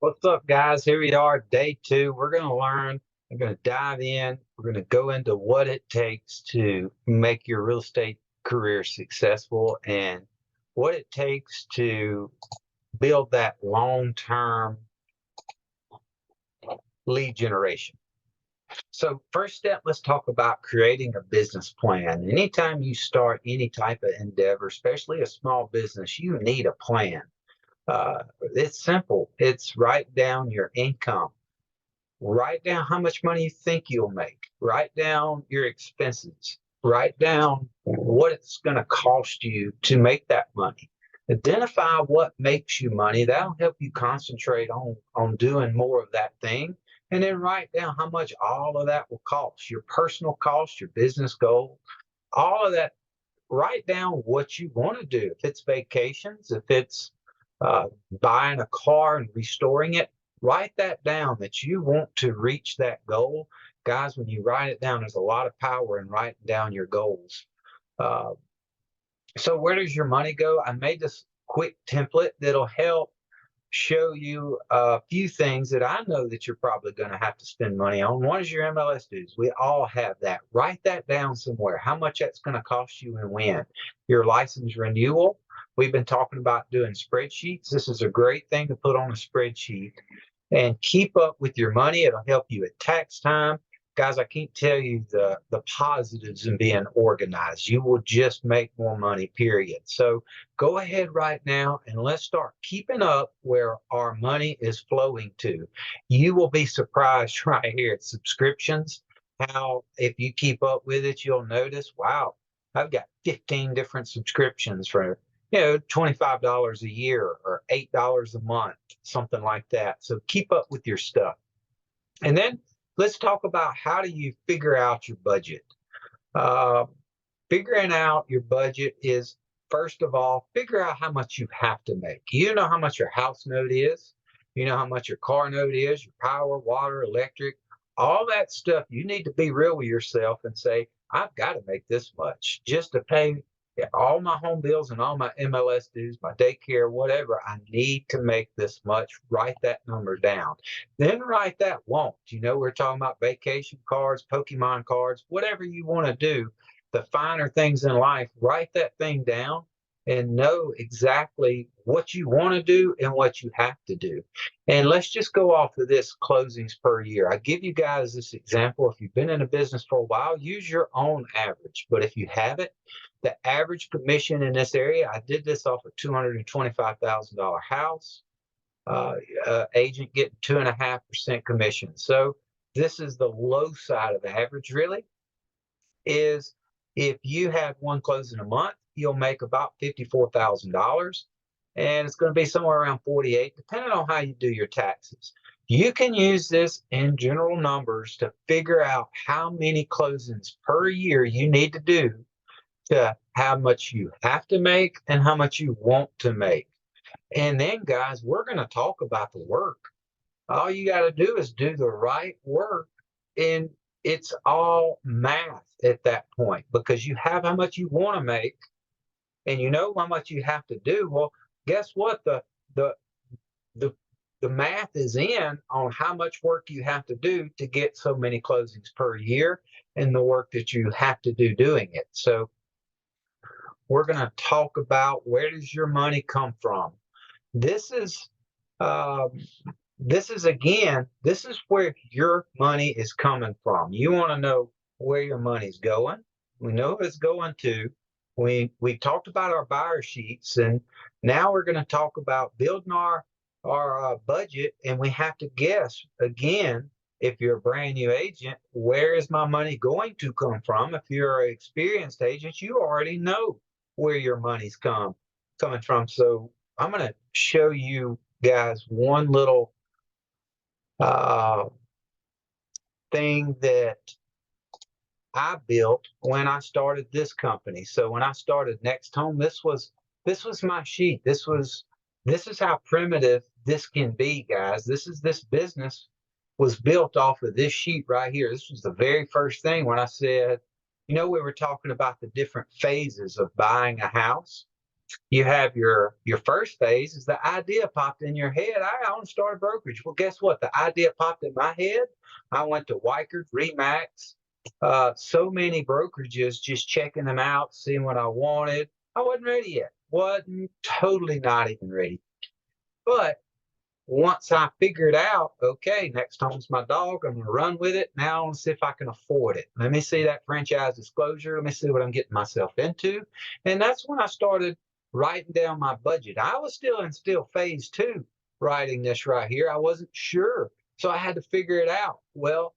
What's up, guys? Here we are, day two. We're going to learn, we're going to dive in, we're going to go into what it takes to make your real estate career successful and what it takes to build that long-term lead generation. So first step, let's talk about creating a business plan. Anytime you start any type of endeavor, especially a small business, you need a plan. It's simple. It's write down your income. Write down how much money you think you'll make. Write down your expenses. Write down what it's going to cost you to make that money. Identify what makes you money. That'll help you concentrate on doing more of that thing. And then write down how much all of that will cost, your personal cost, your business goal, all of that. Write down what you want to do. If it's vacations, if it's buying a car and restoring it, write that down that you want to reach that goal. Guys, when you write it down, there's a lot of power in writing down your goals. Uh, so where does your money go? I made this quick template that'll help show you a few things that I know that you're probably going to have to spend money on. One is your MLS dues. We all have that. Write that down somewhere, how much that's going to cost you and when. Your license renewal. We've been talking about doing spreadsheets. This is a great thing to put on a spreadsheet and keep up with your money. It'll help you at tax time. Guys, I can't tell you the positives in being organized. You will just make more money, period. So go ahead right now and let's start keeping up where our money is flowing to. You will be surprised right here at subscriptions, how if you keep up with it, you'll notice, wow, I've got 15 different subscriptions for $25 a year or $8 a month, something like that. So keep up with your stuff. And then let's talk about how do you figure out your budget. Figuring out your budget is, first of all, figure out how much you have to make. You know how much your house note is. You know how much your car note is, your power, water, electric, all that stuff. You need to be real with yourself and say, I've got to make this much just to pay all my home bills and all my MLS dues, my daycare, whatever. I need to make this much. Write that number down. Then write that want. We're talking about vacation cards, Pokemon cards, whatever you want to do, the finer things in life. Write that thing down and know exactly what you want to do and what you have to do. And let's just go off of this closings per year. I give you guys this example. If you've been in a business for a while, use your own average. But if you haven't, the average commission in this area, I did this off a $225,000 house. Agent getting 2.5% commission. So this is the low side of the average, really, is if you have one closing a month, you'll make about $54,000, and it's going to be somewhere around 48, depending on how you do your taxes. You can use this in general numbers to figure out how many closings per year you need to do to how much you have to make and how much you want to make. And then, guys, we're going to talk about the work. All you got to do is do the right work, and it's all math at that point because you have how much you want to make and you know how much you have to do. Well, guess what? The math is in on how much work you have to do to get so many closings per year and the work that you have to do doing it. So we're going to talk about where does your money come from. This is again, this is where your money is coming from. You want to know where your money's going. We know who it's going to. We talked about our buyer sheets, and now we're going to talk about building our budget, and we have to guess again. If you're a brand new agent, where is my money going to come from? If you're an experienced agent, you already know where your money's coming from. So I'm going to show you guys one little thing that I built when I started this company. So when I started Next Home, this was my sheet. This is how primitive this can be, guys. This business was built off of this sheet right here. This was the very first thing when I said, we were talking about the different phases of buying a house. You have your first phase is the idea popped in your head. I want to start a brokerage. Well, guess what? The idea popped in my head. I went to Weichert, Remax, so many brokerages, just checking them out, seeing what I wanted. I wasn't ready yet. Wasn't totally not even ready. But once I figured out, okay, next home's my dog, I'm going to run with it. Now I want to see if I can afford it. Let me see that franchise disclosure. Let me see what I'm getting myself into. And that's when I started writing down my budget. I was still in phase two writing this right here. I wasn't sure. So I had to figure it out. Well,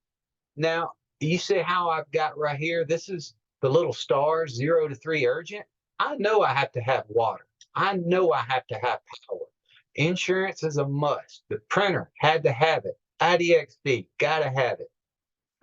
now you see how I've got right here. This is the little stars, 0 to 3 urgent. I know I have to have water. I know I have to have power. Insurance is a must. The printer had to have it. IDXD, got to have it.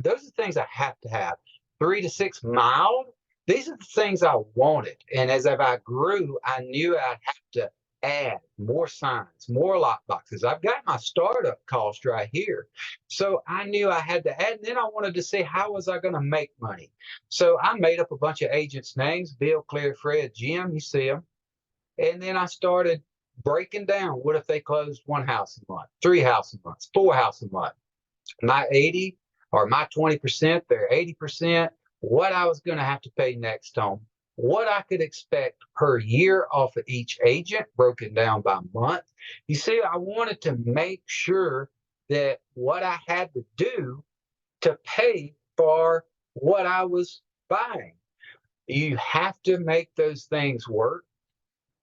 Those are things I have to have. 3 to 6 mild. These are the things I wanted. And as I grew, I knew I'd have to add more signs, more lock boxes. I've got my startup cost right here. So I knew I had to add. And then I wanted to see how was I going to make money. So I made up a bunch of agents' names, Bill, Claire, Fred, Jim, you see them. And then I started breaking down what if they closed 1 house a month, 3 houses a month, 4 houses a month. My 80 or my 20%, their 80%, what I was going to have to pay next home, what I could expect per year off of each agent, broken down by month. You see, I wanted to make sure that what I had to do to pay for what I was buying. You have to make those things work.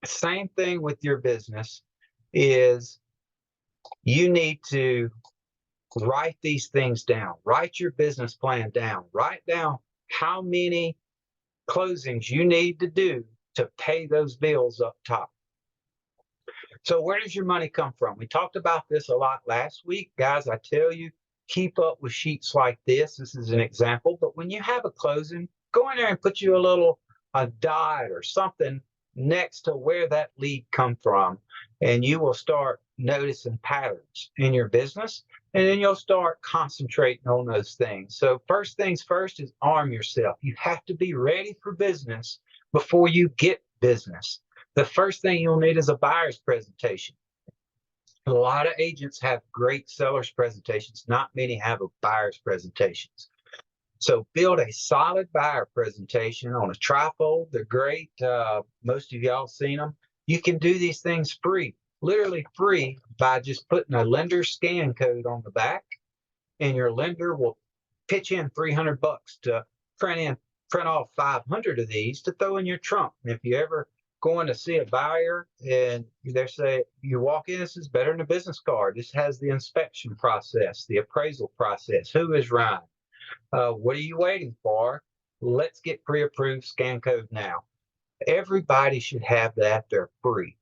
Same thing with your business is you need to write these things down. Write your business plan down. Write down how many closings you need to do to pay those bills up top. So where does your money come from? We talked about this a lot last week. Guys, I tell you, keep up with sheets like this. This is an example. But when you have a closing, go in there and put you a dot or something next to where that lead come from. And you will start noticing patterns in your business. And then you'll start concentrating on those things. So first things first is arm yourself. You have to be ready for business before you get business. The first thing you'll need is a buyer's presentation. A lot of agents have great seller's presentations. Not many have a buyer's presentations. So build a solid buyer presentation on a trifold. They're great. Most of y'all seen them. You can do these things free, literally free, by just putting a lender scan code on the back, and your lender will pitch in $300 to print off 500 of these to throw in your trunk. And if you ever going to see a buyer and they say, you walk in, this is better than a business card. This has the inspection process, the appraisal process. Who is Ryan? What are you waiting for? Let's get pre-approved, scan code now. Everybody should have that. They're free.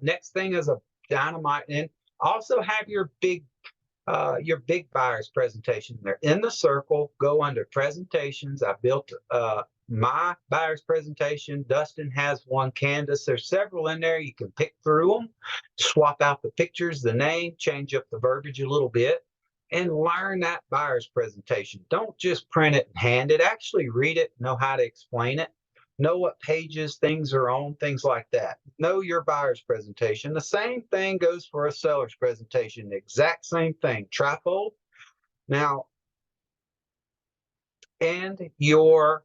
Next thing is a dynamite, and also have your big buyers presentation. They're in the circle. Go under presentations. I built my buyer's presentation. Dustin has one. Candace. There's several in there. You can pick through them, swap out the pictures, the name, change up the verbiage a little bit, and learn that buyer's presentation. Don't just print it and hand it. Actually read it, know how to explain it, know what pages things are on, things like that. Know your buyer's presentation. The same thing goes for a seller's presentation. The exact same thing. Trifold. Now, and your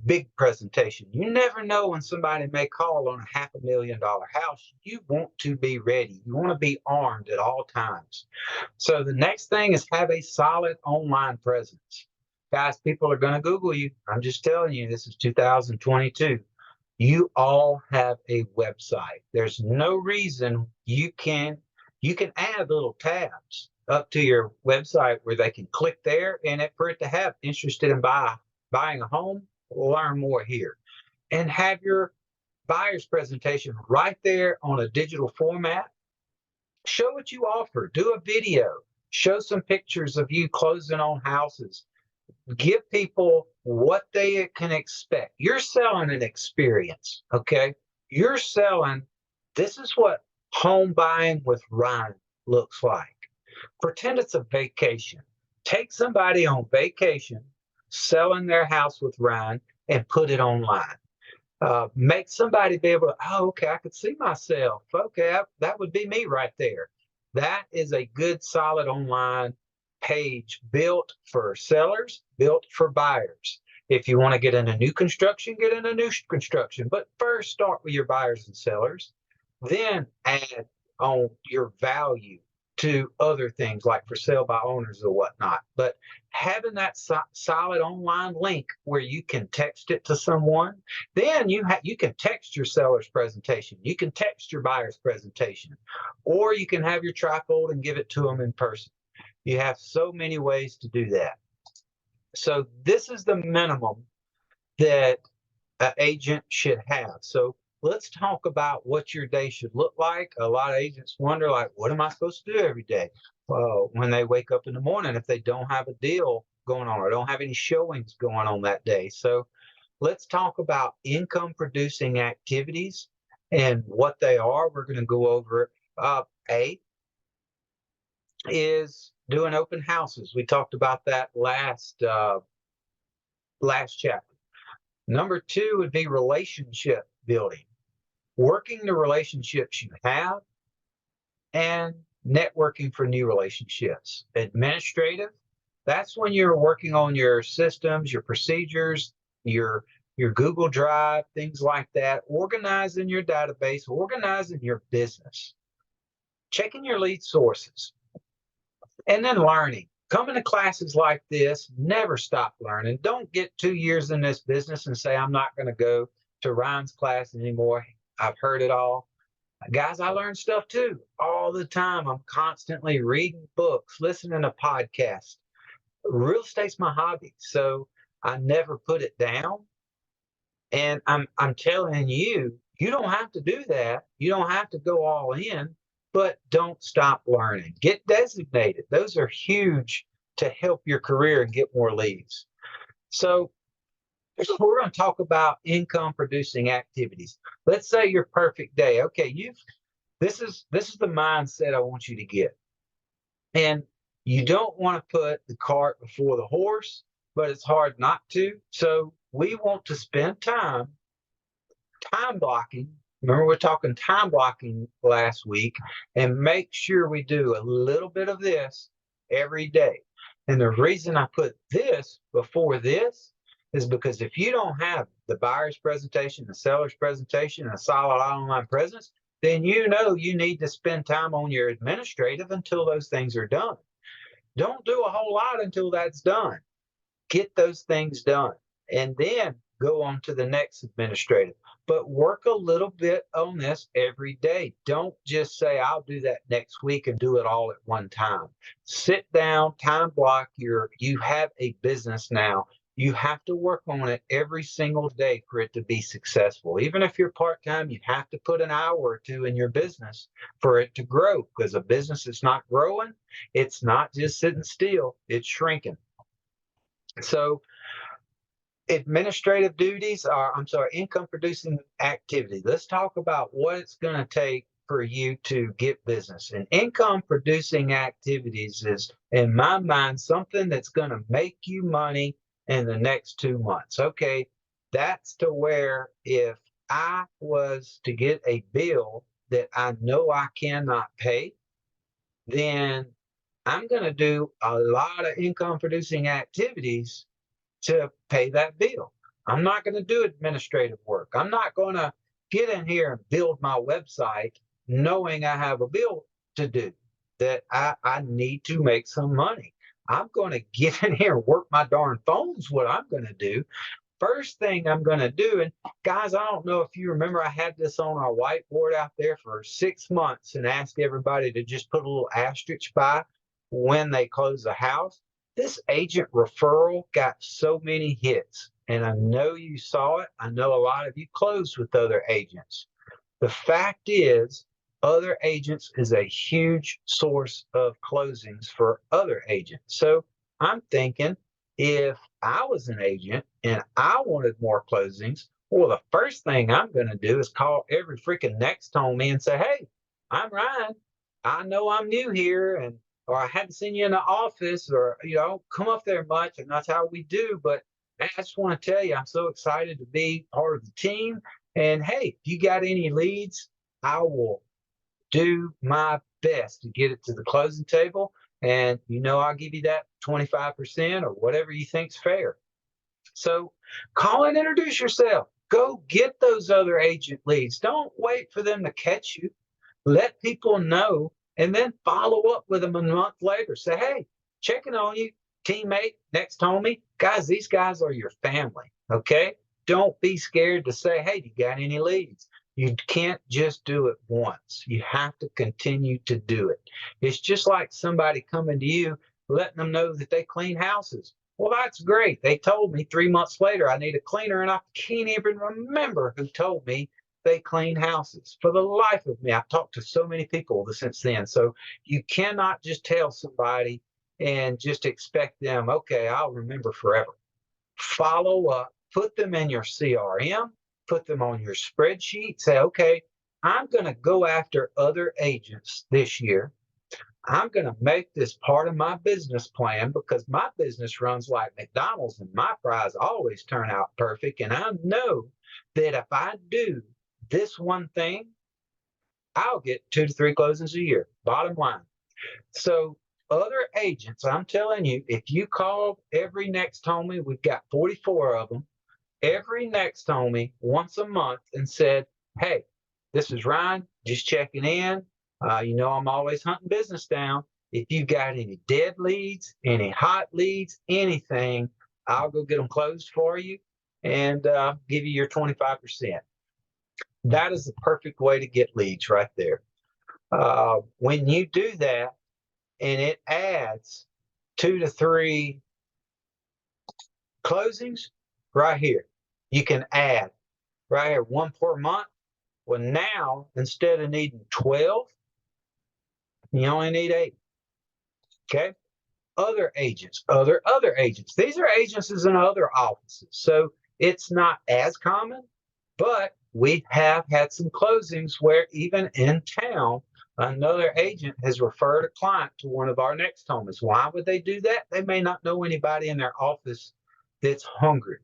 big presentation. You never know when somebody may call on a $500,000 house. You want to be ready. You want to be armed at all times. So the next thing is have a solid online presence. Guys, people are going to Google you. I'm just telling you, this is 2022. You all have a website. There's no reason you can add little tabs up to your website where they can click there, and for it to have interested in buying a home, learn more here. And have your buyer's presentation right there on a digital format. Show what you offer. Do a video. Show some pictures of you closing on houses. Give people what they can expect. You're selling an experience, okay? You're selling, this is what home buying with Ryan looks like. Pretend it's a vacation. Take somebody on vacation, selling their house with Ryan, and put it online. Make somebody be able to, oh, okay, I could see myself. Okay, that would be me right there. That is a good, solid online page built for sellers, built for buyers. If you want to get into new construction, get into new construction. But first, start with your buyers and sellers. Then add on your value to other things like for sale by owners or whatnot. But having that solid online link where you can text it to someone, then you can text your seller's presentation, you can text your buyer's presentation, or you can have your trifold and give it to them in person. You have so many ways to do that. So this is the minimum that an agent should have. So let's talk about what your day should look like. A lot of agents wonder, like, what am I supposed to do every day? Well, when they wake up in the morning, if they don't have a deal going on or don't have any showings going on that day. So let's talk about income producing activities and what they are. We're going to go over it. A is doing open houses. We talked about that last chapter. Number two would be relationship building, working the relationships you have and networking for new relationships. Administrative, that's when you're working on your systems, your procedures, your your Google Drive, things like that, organizing your database, organizing your business, checking your lead sources, and then learning. Coming to classes like this, never stop learning. Don't get 2 years in this business and say, I'm not going to go to Ryan's class anymore. I've heard it all. Guys, I learn stuff too all the time. I'm constantly reading books, listening to podcasts. Real estate's my hobby, so I never put it down. And I'm telling you, you don't have to do that. You don't have to go all in, but don't stop learning. Get designated. Those are huge to help your career and get more leads. So we're going to talk about income producing activities. Let's say your perfect day. Okay, you've this is the mindset I want you to get. And you don't want to put the cart before the horse, but it's hard not to. So we want to spend time blocking. Remember, we're talking time blocking last week, and make sure we do a little bit of this every day. And the reason I put this before this is because if you don't have the buyer's presentation, the seller's presentation, and a solid online presence, then you know you need to spend time on your administrative until those things are done. Don't do a whole lot until that's done. Get those things done and then go on to the next administrative. But work a little bit on this every day. Don't just say, I'll do that next week and do it all at one time. Sit down, time block you have a business now. You have to work on it every single day for it to be successful. Even if you're part-time, you have to put an hour or two in your business for it to grow, because a business that's not growing, it's not just sitting still, it's shrinking. So administrative duties are, I'm sorry, income producing activity. Let's talk about what it's going to take for you to get business. And income producing activities is, in my mind, something that's going to make you money in the next 2 months. Okay, that's to where if I was to get a bill that I know I cannot pay, then I'm going to do a lot of income producing activities to pay that bill. I'm not going to do administrative work. I'm not going to get in here and build my website knowing I have a bill to do, that I need to make some money. I'm going to get in here and work my darn phones, what I'm going to do. First thing I'm going to do, and guys, I don't know if you remember, I had this on our whiteboard out there for 6 months and asked everybody to just put a little asterisk by when they close the house. This agent referral got so many hits, and I know you saw it. I know a lot of you closed with other agents. The fact is, other agents is a huge source of closings for other agents. So I'm thinking, if I was an agent and I wanted more closings, well, the first thing I'm going to do is call every freaking next on me and say, hey, I'm Ryan. I know I'm new here, or I hadn't seen you in the office, or come up there much, and that's how we do. But I just want to tell you, I'm so excited to be part of the team. And hey, if you got any leads, I will do my best to get it to the closing table. And I'll give you that 25% or whatever you think's fair. So call and introduce yourself. Go get those other agent leads. Don't wait for them to catch you. Let people know and then follow up with them a month later. Say, hey, checking on you, teammate, next homie. Guys, these guys are your family. Okay. Don't be scared to say, hey, do you got any leads? You can't just do it once. You have to continue to do it. It's just like somebody coming to you, letting them know that they clean houses. Well, that's great. They told me 3 months later I need a cleaner, and I can't even remember who told me they clean houses. For the life of me, I've talked to so many people since then. So you cannot just tell somebody and just expect them, okay, I'll remember forever. Follow up, put them in your CRM, put them on your spreadsheet, say, okay, I'm going to go after other agents this year. I'm going to make this part of my business plan because my business runs like McDonald's and my fries always turn out perfect. And I know that if I do this one thing, I'll get 2 to 3 closings a year, bottom line. So, other agents, I'm telling you, if you call every next homie, we've got 44 of them, every next homie once a month and said, hey, this is Ryan, just checking in. I'm always hunting business down. If you got any dead leads, any hot leads, anything, I'll go get them closed for you and give you your 25%. That is the perfect way to get leads right there. When you do that, and it adds 2 to 3 closings right here, you can add right here, one per month. Well, now instead of needing 12, you only need 8. Okay. Other agents. These are agencies in other offices. So it's not as common, but we have had some closings where even in town, another agent has referred a client to one of our next homes. Why would they do that? They may not know anybody in their office that's hungry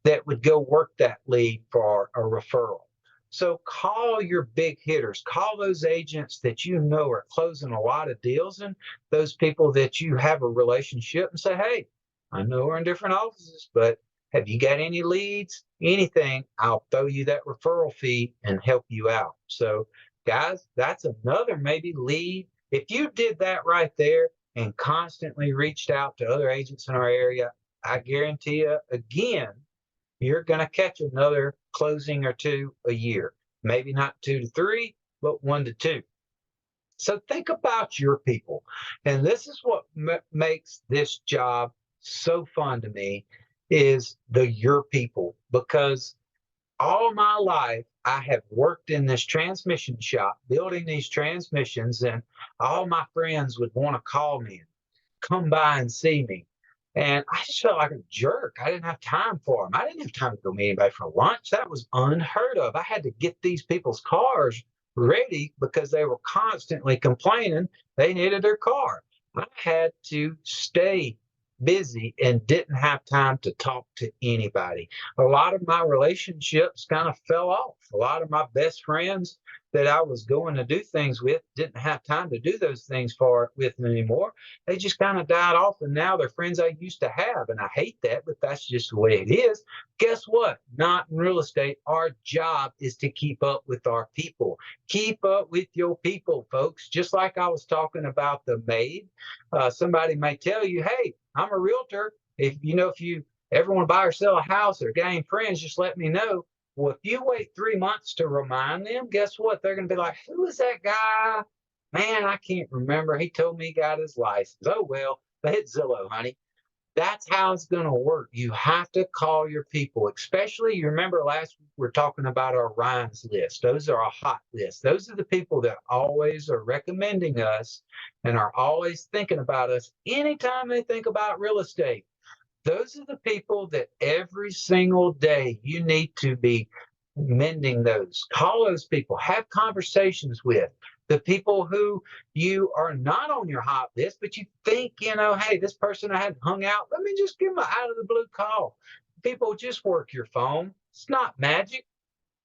that would go work that lead for a referral. So call your big hitters, call those agents that you know are closing a lot of deals and those people that you have a relationship and say, hey, I know we're in different offices, but have you got any leads? Anything, I'll throw you that referral fee and help you out. So, guys, that's another maybe lead. If you did that right there and constantly reached out to other agents in our area, I guarantee you, again, you're going to catch another closing or two a year. Maybe not 2 to 3, but 1 to 2. So think about your people. And this is what makes this job so fun to me is the your people, because all my life I have worked in this transmission shop building these transmissions, and all my friends would want to call me and come by and see me. And I just felt like a jerk. I didn't have time for them. I didn't have time to go meet anybody for lunch. That was unheard of. I had to get these people's cars ready because they were constantly complaining they needed their car. I had to stay busy and didn't have time to talk to anybody. A lot of my relationships kind of fell off. A lot of my best friends that I was going to do things with didn't have time to do those things for with anymore. They just kind of died off, and now they're friends I used to have. And I hate that, but that's just the way it is. Guess what? Not in real estate. Our job is to keep up with our people. Keep up with your people, folks. Just like I was talking about the maid. Somebody may tell you, hey, I'm a realtor. If you ever want to buy or sell a house or gain friends, just let me know. Well, if you wait 3 months to remind them, guess what? They're going to be like, who is that guy? Man, I can't remember. He told me he got his license. Oh, well, they hit Zillow, honey. That's how it's going to work. You have to call your people, especially, you remember last week we were talking about our Ryan's list. Those are a hot list. Those are the people that always are recommending us and are always thinking about us anytime they think about real estate. Those are the people that every single day you need to be mending those. Call those people, have conversations with the people who you are not on your hot list, but you think, hey, this person I hadn't hung out, let me just give them an out of the blue call. People, just work your phone. It's not magic.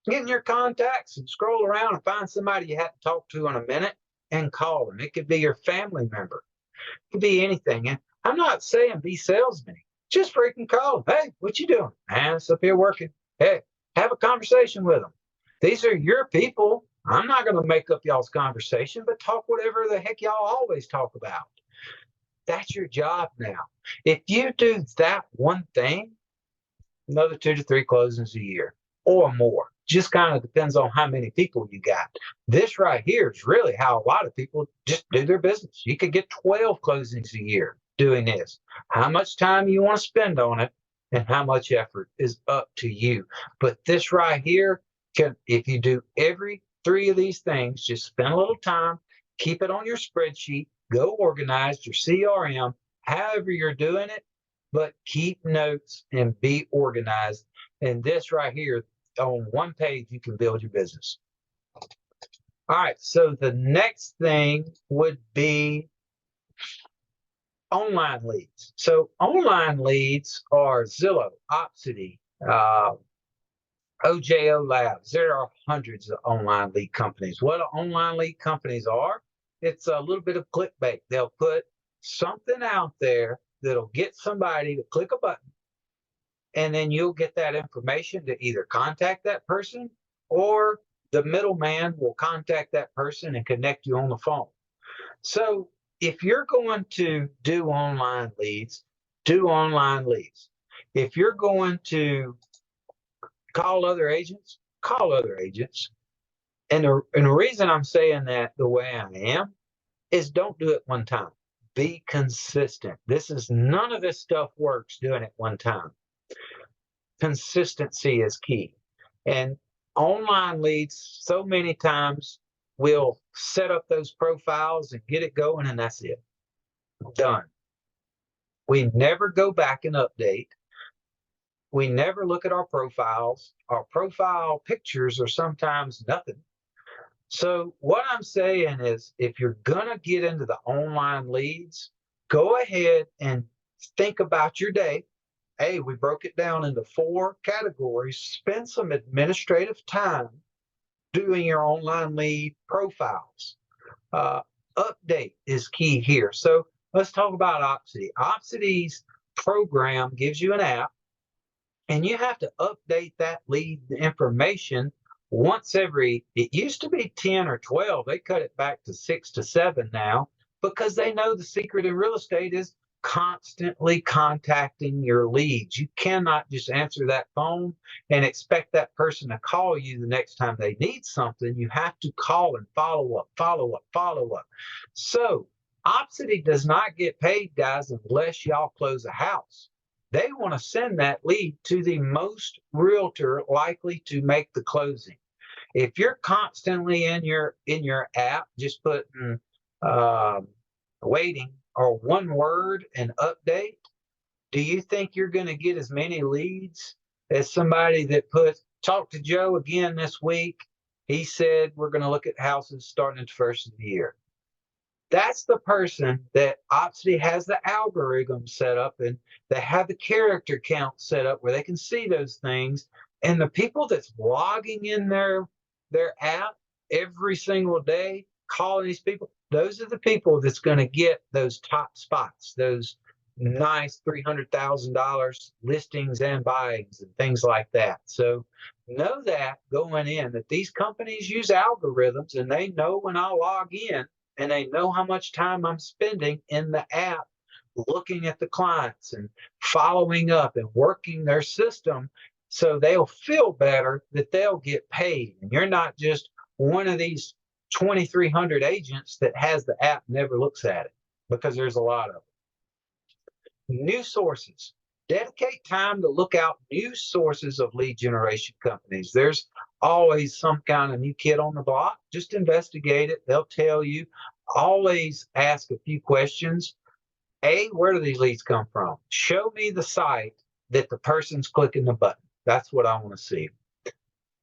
Get in your contacts and scroll around and find somebody you haven't talked to in a minute and call them. It could be your family member. It could be anything. And I'm not saying be salesman. Just freaking call them. Hey, what you doing? Man, it's up here working. Hey, have a conversation with them. These are your people. I'm not going to make up y'all's conversation, but talk whatever the heck y'all always talk about. That's your job now. If you do that one thing, another 2 to 3 closings a year or more. Just kind of depends on how many people you got. This right here is really how a lot of people just do their business. You could get 12 closings a year doing this. How much time you want to spend on it and how much effort is up to you. But this right here, if you do every 3 of these things, just spend a little time, keep it on your spreadsheet, go organized, your CRM, however you're doing it, but keep notes and be organized. And this right here, on one page, you can build your business. All right, so the next thing would be online leads. So online leads are Zillow, Opcity, OJO Labs. There are hundreds of online lead companies. What online lead companies are, it's a little bit of clickbait. They'll put something out there that'll get somebody to click a button, and then you'll get that information to either contact that person or the middleman will contact that person and connect you on the phone. So if you're going to do online leads, do online leads. If you're going to call other agents, call other agents. And the reason I'm saying that the way I am is don't do it one time. Be consistent. None of this stuff works doing it one time. Consistency is key. And online leads, so many times we'll set up those profiles and get it going, and that's it. Done. We never go back and update. We never look at our profiles. Our profile pictures are sometimes nothing. So what I'm saying is, if you're going to get into the online leads, go ahead and think about your day. Hey, we broke it down into 4 categories. Spend some administrative time doing your online lead profiles. Update is key here. So let's talk about Opcity. Opcity's program gives you an app, and you have to update that lead information once every, it used to be 10 or 12. They cut it back to 6 to 7 now, because they know the secret in real estate is constantly contacting your leads. You cannot just answer that phone and expect that person to call you the next time they need something. You have to call and follow up, follow up, follow up. So Opcity does not get paid, guys, unless y'all close a house. They want to send that lead to the most realtor likely to make the closing. If you're constantly in your app just putting waiting or one word and update, do you think you're going to get as many leads as somebody that puts talk to Joe again this week? He said we're going to look at houses starting at the first of the year. That's the person that Opcity has the algorithm set up, and they have the character count set up where they can see those things. And the people that's logging in their app every single day, calling these people, those are the people that's going to get those top spots, those nice $300,000 listings and buyings and things like that. So know that going in, that these companies use algorithms, and they know when I log in, and they know how much time I'm spending in the app looking at the clients and following up and working their system, so they'll feel better that they'll get paid. And you're not just one of these 2,300 agents that has the app, never looks at it, because there's a lot of them. New sources. Dedicate time to look out new sources of lead generation companies. There's always some kind of new kid on the block. Just investigate it. They'll tell you. Always ask a few questions. Where do these leads come from? Show me the site that the person's clicking the button. That's what I want to see.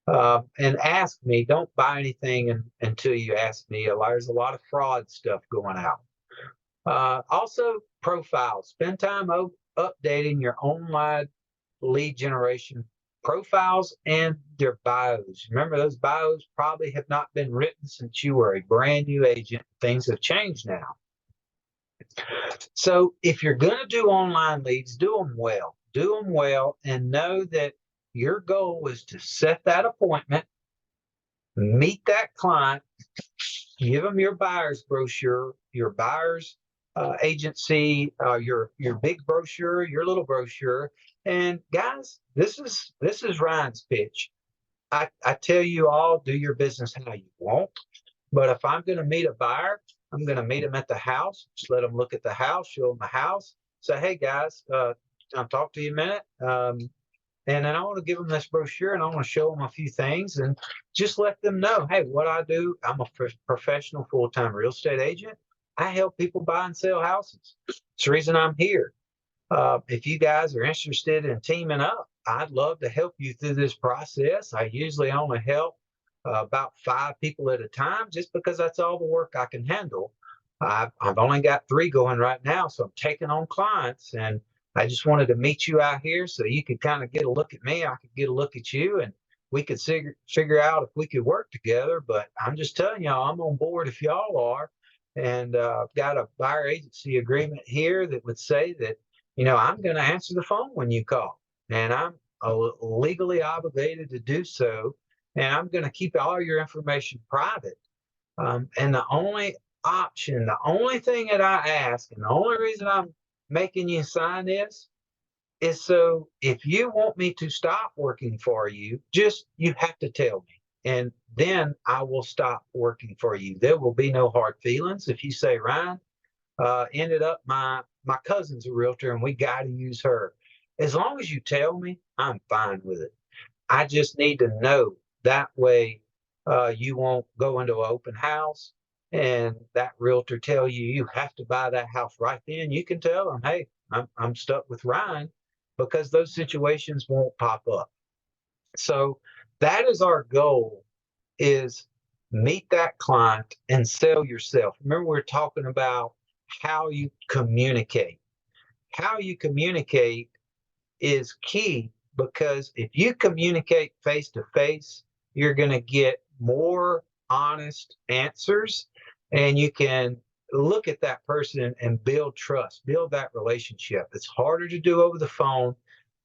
And ask me. Don't buy anything until you ask me. There's a lot of fraud stuff going out. Also, profiles. Spend time updating your online lead generation profiles and their bios. Remember, those bios probably have not been written since you were a brand new agent. Things have changed now. So if you're going to do online leads, do them well. Do them well, and know that your goal is to set that appointment, meet that client, give them your buyer's brochure, your buyer's agency, your big brochure, your little brochure. And guys, this is Ryan's pitch. I tell you all, do your business how you want. But if I'm going to meet a buyer, I'm going to meet them at the house. Just let them look at the house, show them the house. Say, hey guys, I'll talk to you a minute. And then I want to give them this brochure, and I want to show them a few things, and just let them know, hey, what I do, I'm a professional full-time real estate agent. I help people buy and sell houses. It's the reason I'm here. If you guys are interested in teaming up, I'd love to help you through this process. I usually only help about 5 people at a time, just because that's all the work I can handle. I've only got 3 going right now, so I'm taking on clients, and I just wanted to meet you out here so you could kind of get a look at me. I could get a look at you, and we could figure out if we could work together. But I'm just telling y'all, I'm on board if y'all are. And I've got a buyer agency agreement here that would say that, I'm going to answer the phone when you call, and I'm legally obligated to do so. And I'm going to keep all your information private. And the only option, the only thing that I ask, and the only reason I'm making you sign this is so if you want me to stop working for you, you have to tell me. And then I will stop working for you. There will be no hard feelings. If you say, Ryan, ended up my cousin's a realtor and we got to use her. As long as you tell me, I'm fine with it. I just need to know. That way, you won't go into an open house and that realtor tell you you have to buy that house right then. You can tell them, hey, I'm stuck with Ryan, because those situations won't pop up. So that is our goal, is meet that client and sell yourself. Remember, we're talking about how you communicate. How you communicate is key, because if you communicate face to face, you're going to get more honest answers, and you can look at that person and build trust, build that relationship. It's harder to do over the phone,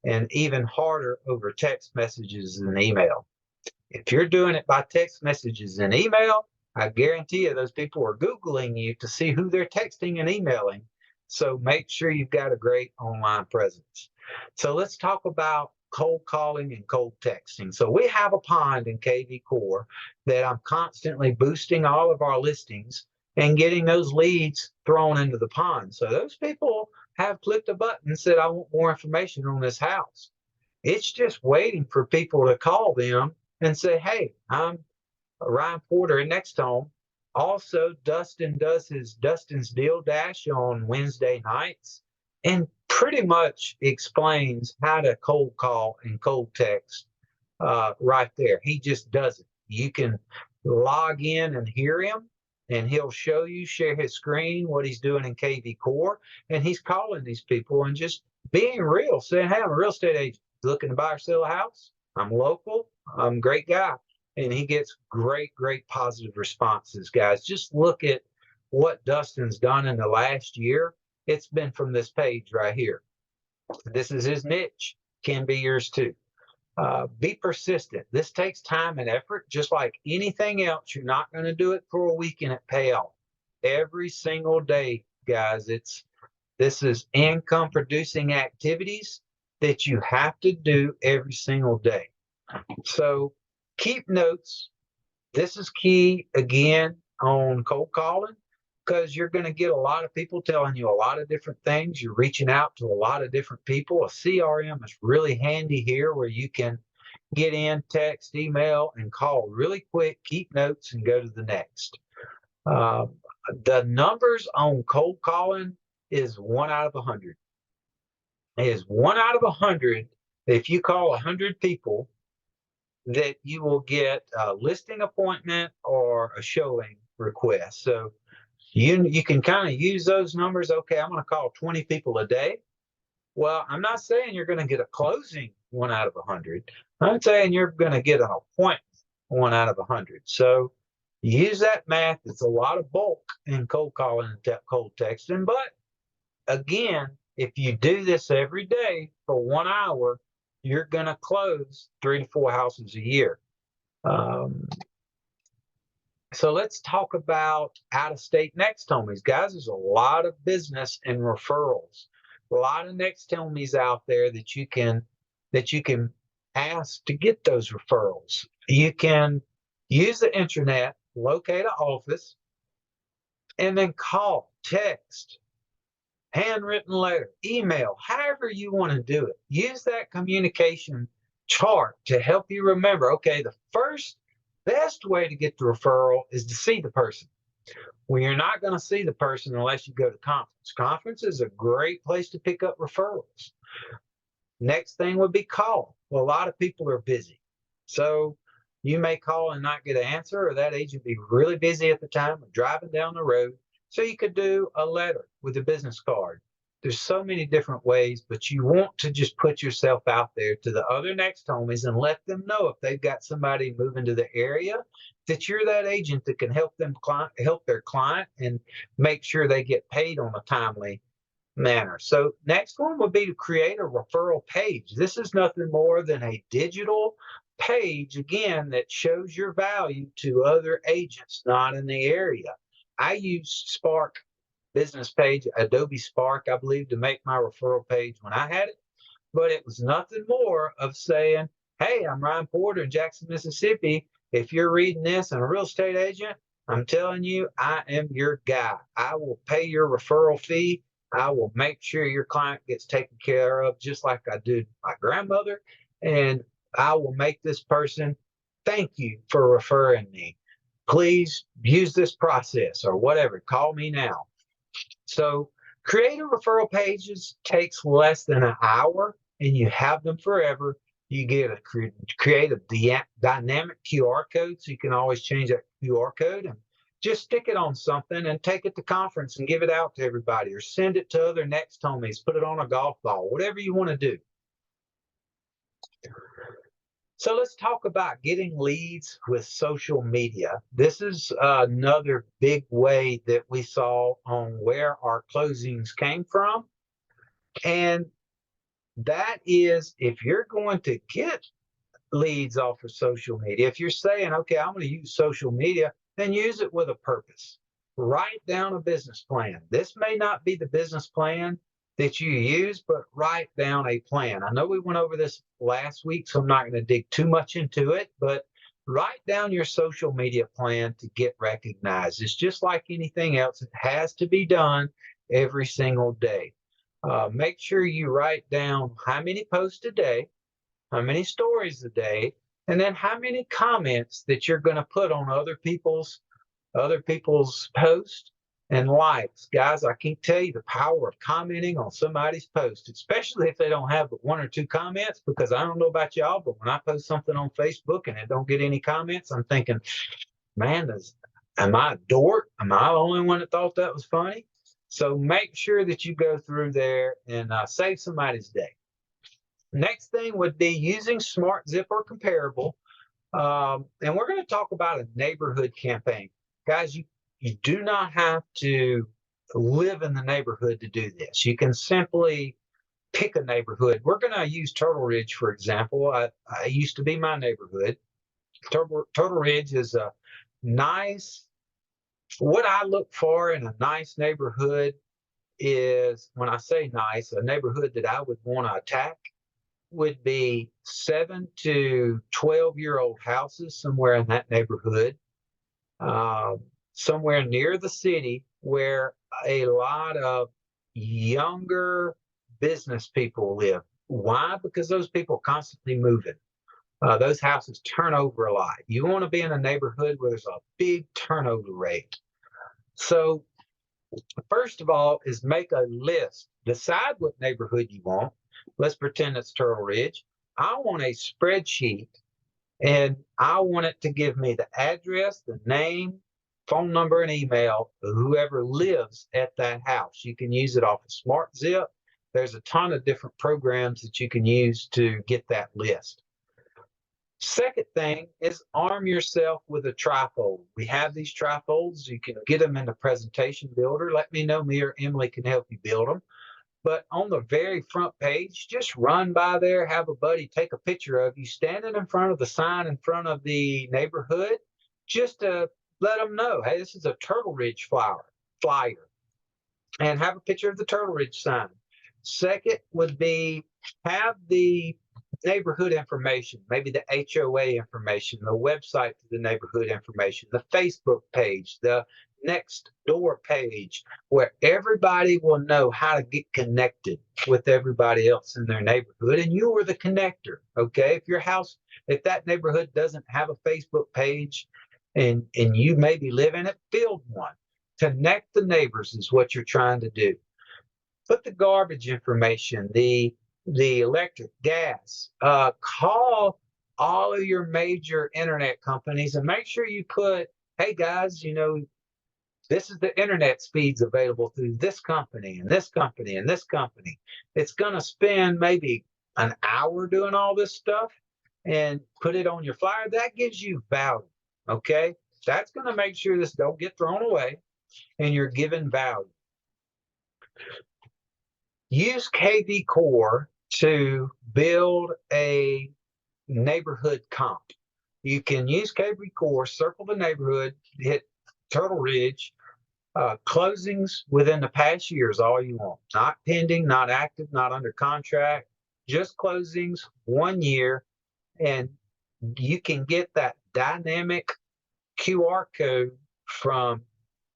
and even harder over text messages and email. If you're doing it by text messages and email, I guarantee you those people are Googling you to see who they're texting and emailing. So make sure you've got a great online presence. So let's talk about cold calling and cold texting. So we have a pond in KV Core that I'm constantly boosting all of our listings and getting those leads thrown into the pond. So those people have clicked a button and said, I want more information on this house. It's just waiting for people to call them and say, hey, I'm Ryan Porter at NextHome. Also, Dustin does his Dustin's Deal Dash on Wednesday nights, and pretty much explains how to cold call and cold text right there. He just does it. You can log in and hear him, and he'll show you, share his screen, what he's doing in KV Core, and he's calling these people and just being real, saying, hey, I'm a real estate agent looking to buy or sell a house. I'm local. I'm a great guy. And he gets great positive responses, guys. Just look at what Dustin's done in the last year. It's been from this page right here. This is his niche. Can be yours too. Be persistent. This takes time and effort. Just like anything else, you're not going to do it for a week and it pay off. Every single day, guys, this is income producing activities that you have to do every single day. So keep notes. This is key, again, on cold calling, because you're going to get a lot of people telling you a lot of different things. You're reaching out to a lot of different people. A CRM is really handy here, where you can get in, text, email, and call really quick, keep notes, and go to the next. The numbers on cold calling is 1 out of 100. It is 1 out of 100. If you call 100 people, that you will get a listing appointment or a showing request. So you can kind of use those numbers. Okay, I'm going to call 20 people a day. Well, I'm not saying you're going to get a closing 1 out of 100. I'm saying you're going to get an appointment 1 out of 100. So use that math. It's a lot of bulk in cold calling and cold texting. But again, if you do this every day for 1 hour, you're going to close 3 to 4 houses a year. Um, so let's talk about out-of-state next homies, guys. There's a lot of business and referrals, a lot of next homies out there that you can ask to get those referrals. You can use the internet, locate an office, and then call, text, handwritten letter, email, however you want to do it. Use that communication chart to help you remember, okay, the first best way to get the referral is to see the person. Well, you're not going to see the person unless you go to conference. Conference is a great place to pick up referrals. Next thing would be call. Well, a lot of people are busy. So you may call and not get an answer, or that agent be really busy at the time of driving down the road. So you could do a letter with a business card. There's so many different ways, but you want to just put yourself out there to the other next homies and let them know if they've got somebody moving to the area that you're that agent that can help them help their client and make sure they get paid on a timely manner. So next one would be to create a referral page. This is nothing more than a digital page, again, that shows your value to other agents not in the area. I use Spark business page, Adobe Spark, I believe, to make my referral page when I had it. But it was nothing more of saying, hey, I'm Ryan Porter in Jackson, Mississippi. If you're reading this and a real estate agent, I'm telling you, I am your guy. I will pay your referral fee. I will make sure your client gets taken care of just like I did my grandmother. And I will make this person thank you for referring me. Please use this process or whatever. Call me now. So creating referral pages takes less than an hour and you have them forever. You get a create a dynamic QR code so you can always change that QR code and just stick it on something and take it to conference and give it out to everybody or send it to other next homies, put it on a golf ball, whatever you want to do. So let's talk about getting leads with social media. This is another big way that we saw on where our closings came from. And that is if you're going to get leads off of social media, if you're saying, okay, I'm going to use social media, then use it with a purpose. Write down a business plan. This may not be the business plan that you use, but write down a plan. I know we went over this last week, so I'm not going to dig too much into it, but write down your social media plan to get recognized. It's just like anything else, it has to be done every single day. Make sure you write down how many posts a day, how many stories a day, and then how many comments that you're going to put on other people's posts and likes. Guys, I can't tell you the power of commenting on somebody's post, especially if they don't have but 1 or 2 comments, because I don't know about y'all, but when I post something on Facebook and it don't get any comments, I'm thinking, man, am I a dork? Am I the only one that thought that was funny? So make sure that you go through there and save somebody's day. Next thing would be using Smart Zip or Comparable. And we're going to talk about a neighborhood campaign. Guys, you do not have to live in the neighborhood to do this. You can simply pick a neighborhood. We're going to use Turtle Ridge, for example. I used to be my neighborhood. Turtle Ridge is a nice, what I look for in a nice neighborhood is, when I say nice, a neighborhood that I would want to attack would be 7 to 12-year-old houses somewhere in that neighborhood, uh, somewhere near the city where a lot of younger business people live. Why? Because those people are constantly moving. Those houses turn over a lot. You want to be in a neighborhood where there's a big turnover rate. So first of all is make a list. Decide what neighborhood you want. Let's pretend it's Turtle Ridge. I want a spreadsheet, and I want it to give me the address, the name, phone number, and email of whoever lives at that house. You can use it off of Smart Zip. There's a ton of different programs that you can use to get that list. Second thing is arm yourself with a trifold. We have these trifolds. You can get them in the presentation builder. Let me know. Me or Emily can help you build them. But on the very front page, just run by there, have a buddy take a picture of you standing in front of the sign in front of the neighborhood, just to let them know, hey, this is a Turtle Ridge flyer, and have a picture of the Turtle Ridge sign. Second would be have the neighborhood information, maybe the HOA information, the website to the neighborhood information, the Facebook page, the next door page, where everybody will know how to get connected with everybody else in their neighborhood. And you are the connector. Okay. If that neighborhood doesn't have a Facebook page and you maybe live in it, build one. Connect the neighbors is what you're trying to do. Put the garbage information, the electric, gas. Call all of your major internet companies and make sure you put, hey guys, this is the internet speeds available through this company and this company and this company. It's going to spend maybe an hour doing all this stuff, and put it on your flyer. That gives you value. Okay. That's going to make sure this don't get thrown away and you're giving value. Use KV Core to build a neighborhood comp. You can use KV Core, circle the neighborhood, hit Turtle Ridge, closings within the past year is all you want. Not pending, not active, not under contract, just closings 1 year. And you can get that dynamic QR code from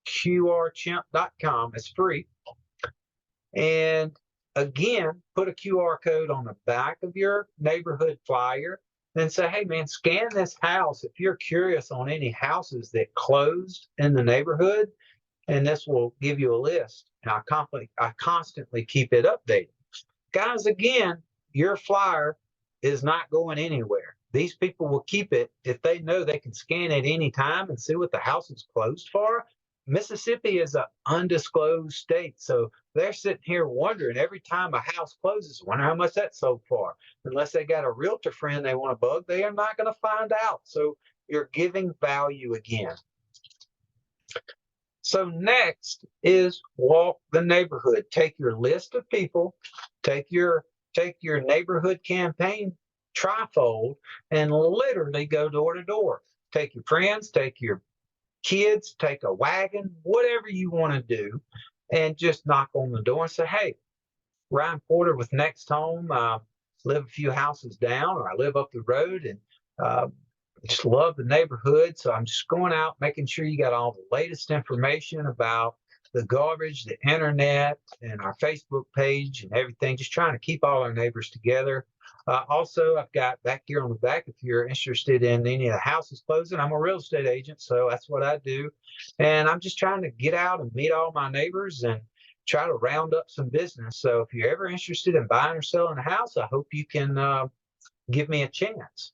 qrchimp.com. It's free. And again, put a QR code on the back of your neighborhood flyer and say, hey, man, scan this house if you're curious on any houses that closed in the neighborhood, and this will give you a list. And I constantly keep it updated. Guys, again, your flyer is not going anywhere. These people will keep it if they know they can scan it any time and see what the house is closed for. Mississippi is an undisclosed state, so they're sitting here wondering every time a house closes, wonder how much that sold for. Unless they got a realtor friend they want to bug, they are not going to find out. So you're giving value again. So next is walk the neighborhood. Take your list of people, take your neighborhood campaign trifold, and literally go door to door. Take your friends, take your kids, take a wagon, whatever you want to do, and just knock on the door and say, hey, Ryan Porter with Next Home. I live a few houses down, or I live up the road, and just love the neighborhood. So I'm just going out, making sure you got all the latest information about the garbage, the internet, and our Facebook page and everything, just trying to keep all our neighbors together. Also, I've got back here on the back, if you're interested in any of the houses closing, I'm a real estate agent, so that's what I do. And I'm just trying to get out and meet all my neighbors and try to round up some business. So if you're ever interested in buying or selling a house, I hope you can give me a chance.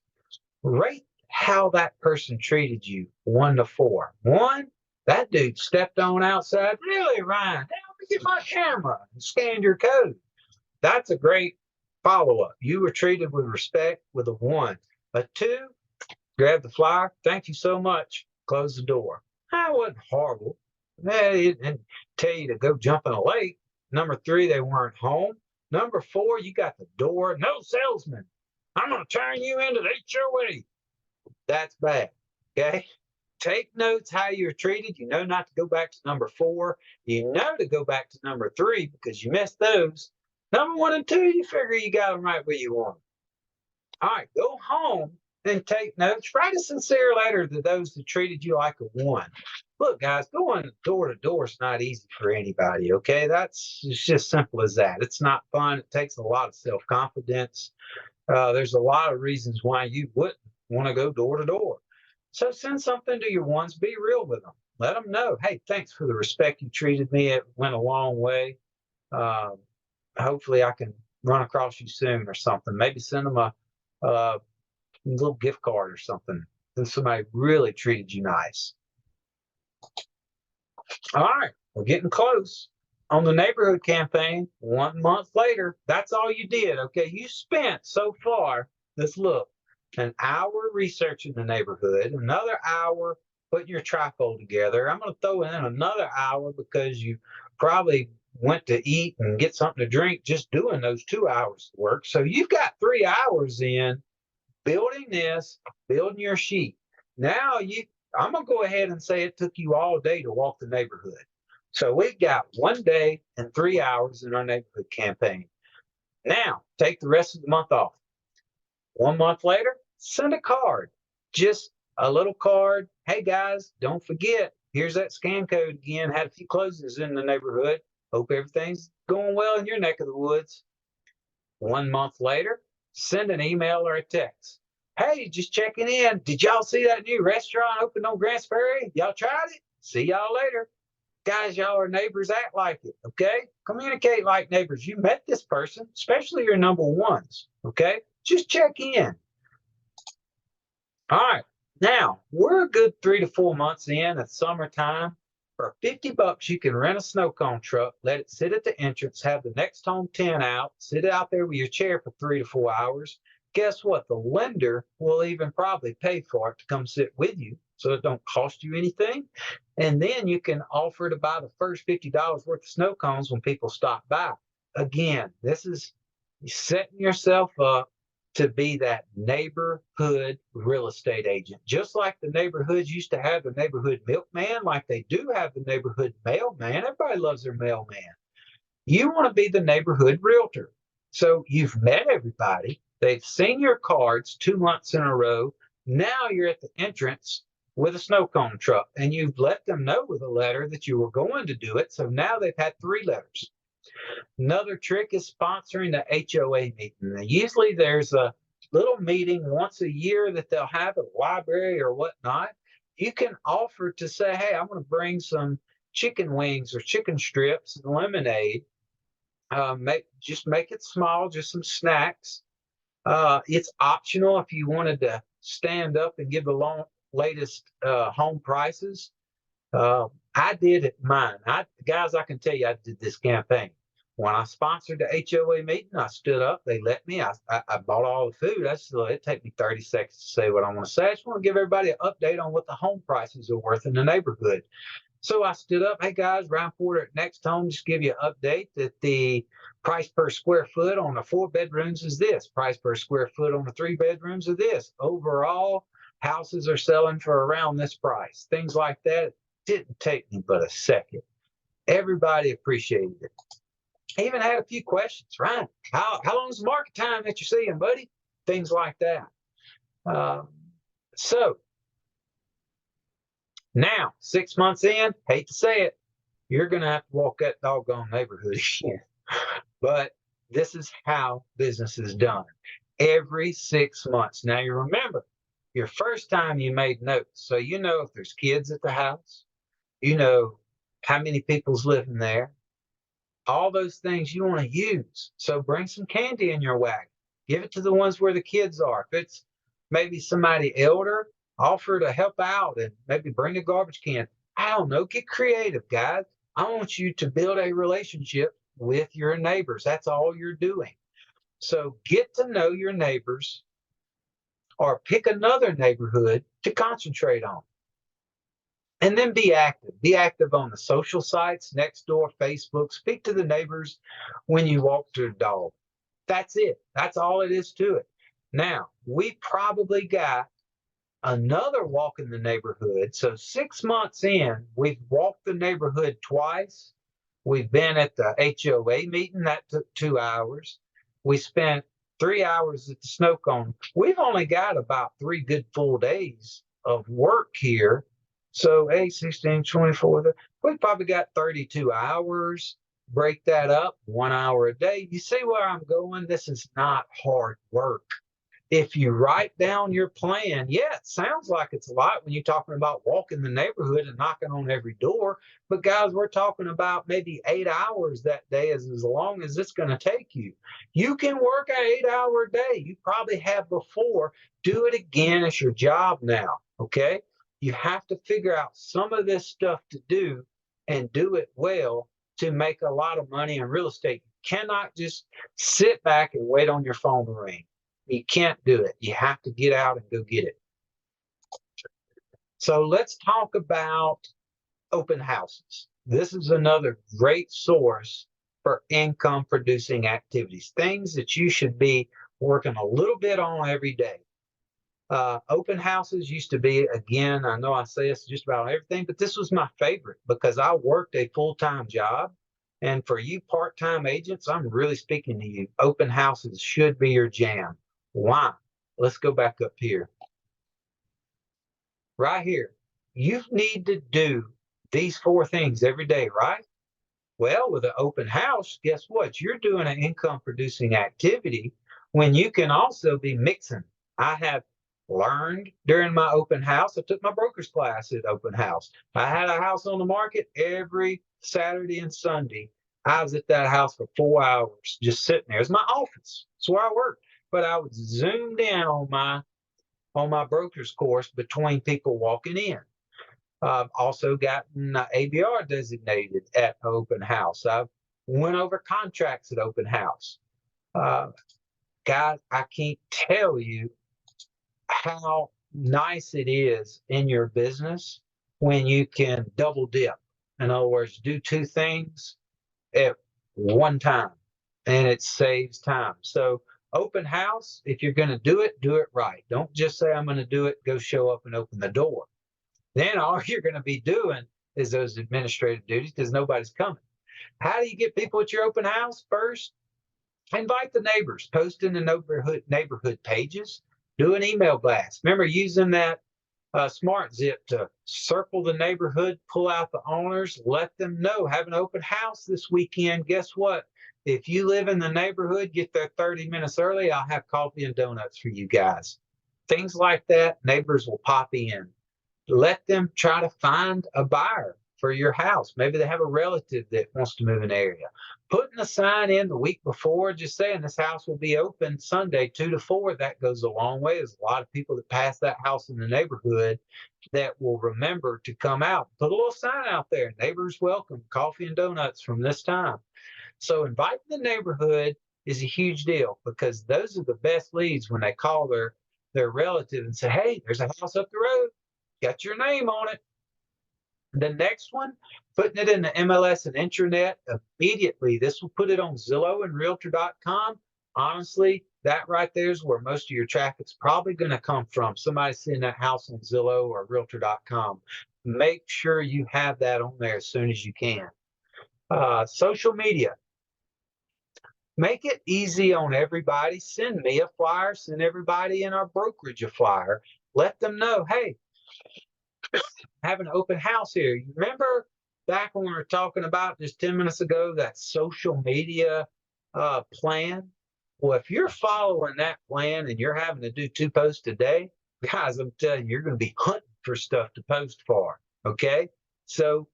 Rate how that person treated you 1 to 4. 1, that dude stepped on outside. Really, Ryan? Let me get my camera and scan your code. That's a great follow-up. You were treated with respect with a 1. A 2, grab the flyer. Thank you so much. Close the door. That wasn't horrible. They didn't tell you to go jump in a lake. Number 3, they weren't home. Number 4, you got the door. No salesman. I'm going to turn you into the HOA. That's bad. Okay. Take notes how you're treated. You know not to go back to number 4. You know to go back to number 3 because you missed those. Number 1 and 2, you figure you got them right where you want them. All right, go home and take notes. Write a sincere letter to those that treated you like a 1. Look, guys, going door to door is not easy for anybody. Okay, it's just simple as that. It's not fun. It takes a lot of self-confidence. There's a lot of reasons why you wouldn't want to go door to door. So send something to your ones. Be real with them. Let them know, hey, thanks for the respect you treated me. It went a long way. Hopefully I can run across you soon or something. Maybe send them a little gift card or something. If somebody really treated you nice. All right, we're getting close. on the neighborhood campaign, 1 month later, that's all you did. Okay. You spent so far, let's look, an hour researching the neighborhood, another hour putting your trifold together. I'm going to throw in another hour because you probably went to eat and get something to drink just doing those 2 hours of work. So you've got 3 hours in building this, building your sheet. Now I'm gonna go ahead and say it took you all day to walk the neighborhood. So we've got 1 day and 3 hours in our neighborhood campaign. Now take the rest of the month off. 1 month later, send a card. Just a little card. Hey guys, don't forget, here's that scan code again. Had a few closings in the neighborhood. Hope everything's going well in your neck of the woods. 1 month later, send an email or a text. Hey, just checking in. Did y'all see that new restaurant opened on Grants Ferry? Y'all tried it? See y'all later. Guys, y'all are neighbors, act like it, okay? Communicate like neighbors. You met this person, especially your number ones, okay? Just check in. All right. Now, we're a good 3 to 4 months in. It's summertime. For $50, you can rent a snow cone truck, let it sit at the entrance, have the next home tent out, sit out there with your chair for 3 to 4 hours. Guess what? The lender will even probably pay for it to come sit with you, so it don't cost you anything. And then you can offer to buy the first $50 worth of snow cones when people stop by. Again, this is setting yourself up to be that neighborhood real estate agent. Just like the neighborhoods used to have the neighborhood milkman, like they do have the neighborhood mailman. Everybody loves their mailman. You want to be the neighborhood realtor. So you've met everybody. They've seen your cards 2 months in a row. Now you're at the entrance with a snow cone truck, and you've let them know with a letter that you were going to do it. So now they've had 3 letters. Another trick is sponsoring the HOA meeting. Now, usually there's a little meeting once a year that they'll have at a library or whatnot. You can offer to say, hey, I'm going to bring some chicken wings or chicken strips and lemonade. Just make it small, just some snacks. It's optional if you wanted to stand up and give the latest home prices. I did it mine. Guys, I can tell you, I did this campaign. When I sponsored the HOA meeting, I stood up. They let me. I bought all the food. It take me 30 seconds to say what I want to say. I just want to give everybody an update on what the home prices are worth in the neighborhood. So I stood up. Hey guys, Ryan Porter at Next Home. Just give you an update that the price per square foot on the 4 bedrooms is this. Price per square foot on the 3 bedrooms is this. Overall, houses are selling for around this price. Things like that. It didn't take me but a second. Everybody appreciated it. I even had a few questions. Ryan, how long is the market time that you're seeing, buddy? Things like that. So now, 6 months in, hate to say it, you're going to have to walk that doggone neighborhood again. But this is how business is done. Every 6 months. Now, you remember, your first time you made notes. So you know if there's kids at the house, you know how many people's living there, all those things you want to use. So bring some candy in your wagon. Give it to the ones where the kids are. If it's maybe somebody elder, offer to help out and maybe bring a garbage can. I don't know. Get creative, guys. I want you to build a relationship with your neighbors. That's all you're doing. So get to know your neighbors or pick another neighborhood to concentrate on. And then be active. Be active on the social sites, Nextdoor, Facebook. Speak to the neighbors when you walk the dog. That's it. That's all it is to it. Now, we probably got another walk in the neighborhood. So 6 months in, we've walked the neighborhood twice. We've been at the HOA meeting. That took 2 hours. We spent 3 hours at the snow cone. We've only got about 3 good full days of work here. So 8, 16, 24, we probably got 32 hours. Break that up, 1 hour a day. You see where I'm going? This is not hard work. If you write down your plan, yeah, it sounds like it's a lot when you're talking about walking the neighborhood and knocking on every door. But guys, we're talking about maybe 8 hours that day is as long as it's going to take you. You can work an 8-hour day. You probably have before. Do it again. It's your job now, okay? You have to figure out some of this stuff to do and do it well to make a lot of money in real estate, you cannot just sit back and wait on your phone to ring. You can't do it. You have to get out and go get it. So let's talk about open houses. This is another great source for income producing activities, things that you should be working a little bit on every day. Open houses used to be, again, I know I say this just about everything, but this was my favorite because I worked a full-time job. And for you part-time agents, I'm really speaking to you. Open houses should be your jam. Why? Let's go back up here. Right here. You need to do these 4 things every day, right? Well, with an open house, guess what? You're doing an income producing activity when you can also be mixing. I have learned during my open house. I took my broker's class at open house. I had a house on the market every Saturday and Sunday. I was at that house for 4 hours, just sitting there. It's my office. It's where I work. But I was zoomed in on my broker's course between people walking in. I've also gotten ABR designated at open house. I've went over contracts at open house. Guys, I can't tell you how nice it is in your business when you can double dip. In other words, do 2 things at one time, and it saves time. So open house, if you're going to do it right. Don't just say, I'm going to do it, go show up and open the door. Then all you're going to be doing is those administrative duties because nobody's coming. How do you get people at your open house? First, invite the neighbors, post in the neighborhood pages, do an email blast. Remember using that smart zip to circle the neighborhood, pull out the owners, let them know, have an open house this weekend. Guess what? If you live in the neighborhood, get there 30 minutes early. I'll have coffee and donuts for you guys. Things like that, neighbors will pop in. Let them try to find a buyer for your house. Maybe they have a relative that wants to move in the area. Putting a sign in the week before, just saying this house will be open Sunday 2 to 4, that goes a long way. There's a lot of people that pass that house in the neighborhood that will remember to come out. Put a little sign out there, neighbors welcome, coffee and donuts from this time. So inviting the neighborhood is a huge deal because those are the best leads when they call their relative and say, hey, there's a house up the road, got your name on it. The next one, putting it in the MLS and intranet immediately. This will put it on Zillow and Realtor.com. Honestly, that right there is where most of your traffic's probably going to come from. Somebody seeing that house on Zillow or Realtor.com. Make sure you have that on there as soon as you can. Social media. Make it easy on everybody. Send me a flyer. Send everybody in our brokerage a flyer. Let them know, hey, have an open house here. You remember back when we were talking about just 10 minutes ago, that social media plan? Well, if you're following that plan and you're having to do 2 posts a day, guys, I'm telling you, you're going to be hunting for stuff to post for. Okay. So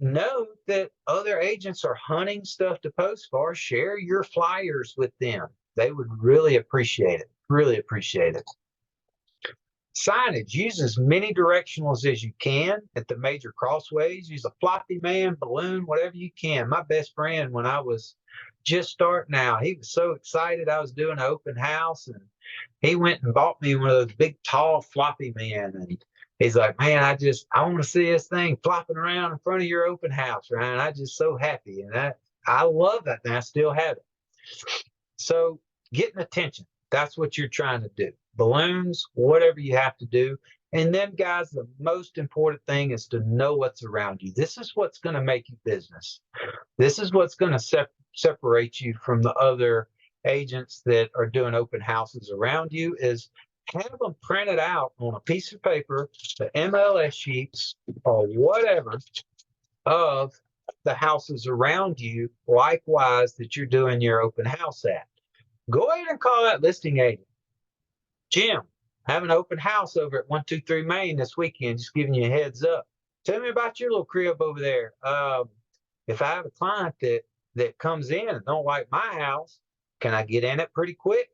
know that other agents are hunting stuff to post for. Share your flyers with them. They would really appreciate it. Really appreciate it. Signage, use as many directionals as you can at the major crossways. Use a floppy man, balloon, whatever you can. My best friend, when I was just starting out, he was so excited I was doing an open house, and he went and bought me one of those big, tall floppy men. And he's like, man, I want to see this thing flopping around in front of your open house, Ryan. I'm just so happy. And I love that thing. I still have it. So getting attention, that's what you're trying to do. Balloons, whatever you have to do. And then, guys, the most important thing is to know what's around you. This is what's going to make you business. This is what's going to separate you from the other agents that are doing open houses around you, is have them printed out on a piece of paper, the MLS sheets or whatever, of the houses around you, likewise, that you're doing your open house at. Go ahead and call that listing agent. Jim, have an open house over at 123 Main this weekend, just giving you a heads up. Tell me about your little crib over there. If I have a client that comes in and don't like my house, can I get in it pretty quick?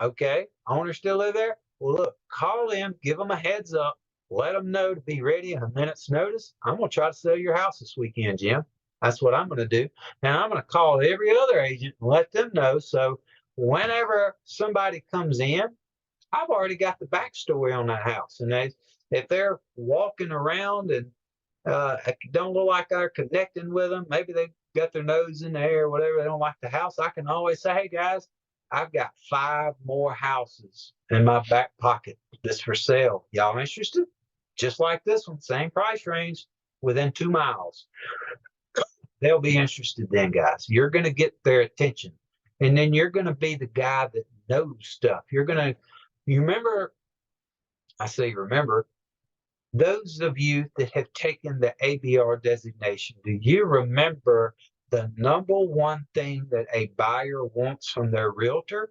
Okay, owner still live there? Well, look, call them, give them a heads up, let them know to be ready in a minute's notice. I'm going to try to sell your house this weekend, Jim. That's what I'm going to do. And I'm going to call every other agent and let them know. So whenever somebody comes in, I've already got the backstory on that house. And if they're walking around and don't look like they're connecting with them, maybe they got their nose in the air, whatever, they don't like the house, I can always say, hey guys, I've got 5 more houses in my back pocket that's for sale. Y'all interested? Just like this one, same price range, within 2 miles. They'll be interested then, guys. You're going to get their attention. And then you're going to be the guy that knows stuff. You remember, I say remember, those of you that have taken the ABR designation, do you remember the number one thing that a buyer wants from their realtor?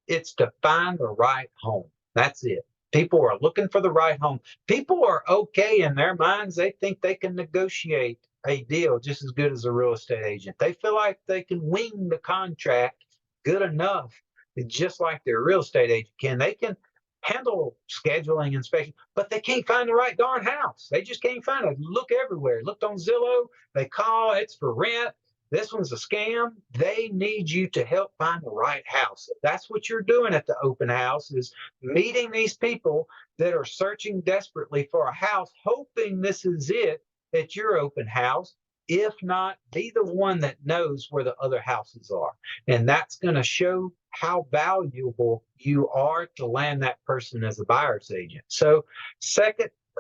It's to find the right home. That's it. People are looking for the right home. People are okay in their minds. They think they can negotiate a deal just as good as a real estate agent. They feel like they can wing the contract good enough, just like their real estate agent can. They can handle scheduling inspection, but they can't find the right darn house. They just can't find it. Look everywhere. Looked on Zillow. They call. It's for rent. This one's a scam. They need you to help find the right house. That's what you're doing at the open house, is meeting these people that are searching desperately for a house, hoping this is it at your open house. If not, be the one that knows where the other houses are. And that's going to show how valuable you are to land that person as a buyer's agent. So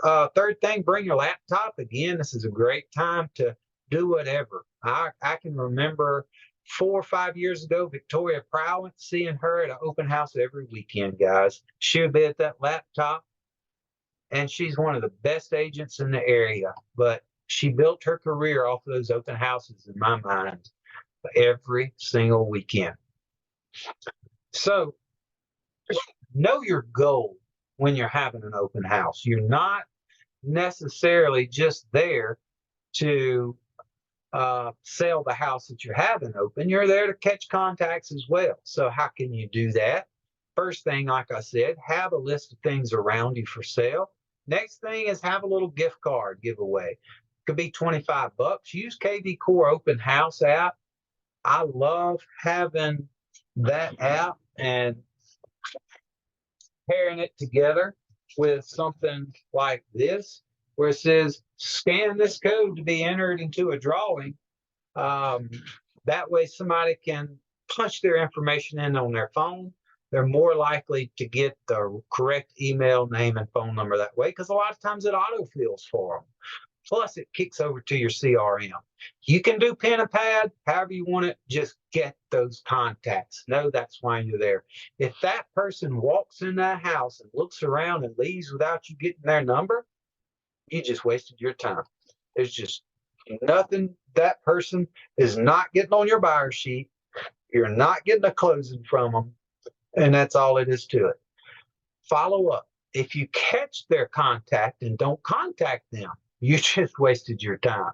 third thing, bring your laptop. Again, this is a great time to do whatever. I can remember 4 or 5 years ago, Victoria Prowant, seeing her at an open house every weekend, guys. She would be at that laptop, and she's one of the best agents in the area. But she built her career off of those open houses, in my mind, every single weekend. So know your goal when you're having an open house. You're not necessarily just there to sell the house that you're having open. You're there to catch contacts as well. So how can you do that? First thing, like I said, have a list of things around you for sale. Next thing is have a little gift card giveaway. Could be 25 bucks. Use KV Core Open House app. I love having that app and pairing it together with something like this, where it says, scan this code to be entered into a drawing. That way somebody can punch their information in on their phone. They're more likely to get the correct email, name, and phone number that way, because a lot of times it autofills for them. Plus, it kicks over to your CRM. You can do pen and pad, however you want it. Just get those contacts. Know that's why you're there. If that person walks in that house and looks around and leaves without you getting their number, you just wasted your time. There's just nothing. That person is not getting on your buyer sheet. You're not getting a closing from them. And that's all it is to it. Follow up. If you catch their contact and don't contact them, you just wasted your time.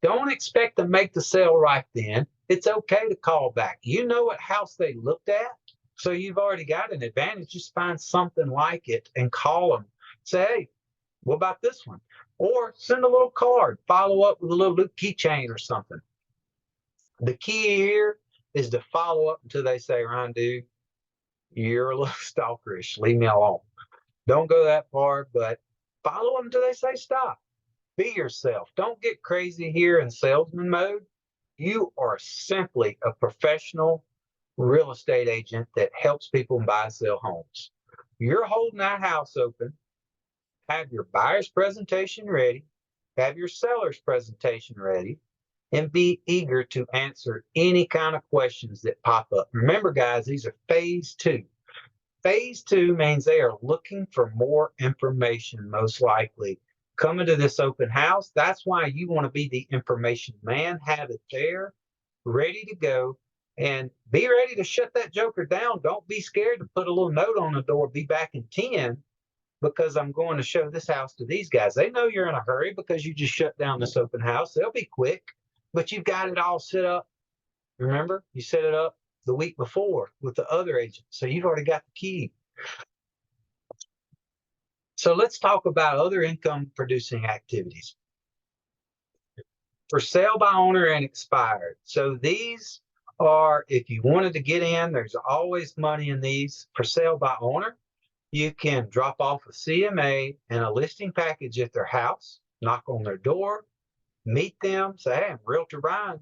Don't expect to make the sale right then. It's okay to call back. You know what house they looked at, so you've already got an advantage. Just find something like it and call them. Say, hey, what about this one? Or send a little card. Follow up with a little keychain or something. The key here is to follow up until they say, Ryan, dude, you're a little stalkerish. Leave me alone. Don't go that far, but follow them until they say stop. Be yourself. Don't get crazy here in salesman mode. You are simply a professional real estate agent that helps people buy and sell homes. You're holding that house open. Have your buyer's presentation ready. Have your seller's presentation ready. And be eager to answer any kind of questions that pop up. Remember, guys, these are phase 2. Phase 2 means they are looking for more information, most likely. Coming to this open house, that's why you want to be the information man. Have it there, ready to go, and be ready to shut that joker down. Don't be scared to put a little note on the door, be back in 10, because I'm going to show this house to these guys. They know you're in a hurry because you just shut down this open house. They'll be quick, but you've got it all set up. Remember, you set it up the week before with the other agent, so you've already got the key. So let's talk about other income producing activities. For sale by owner and expired. So these are, if you wanted to get in, there's always money in these. For sale by owner, you can drop off a CMA and a listing package at their house, knock on their door, meet them, say, hey, I'm Realtor Ryan.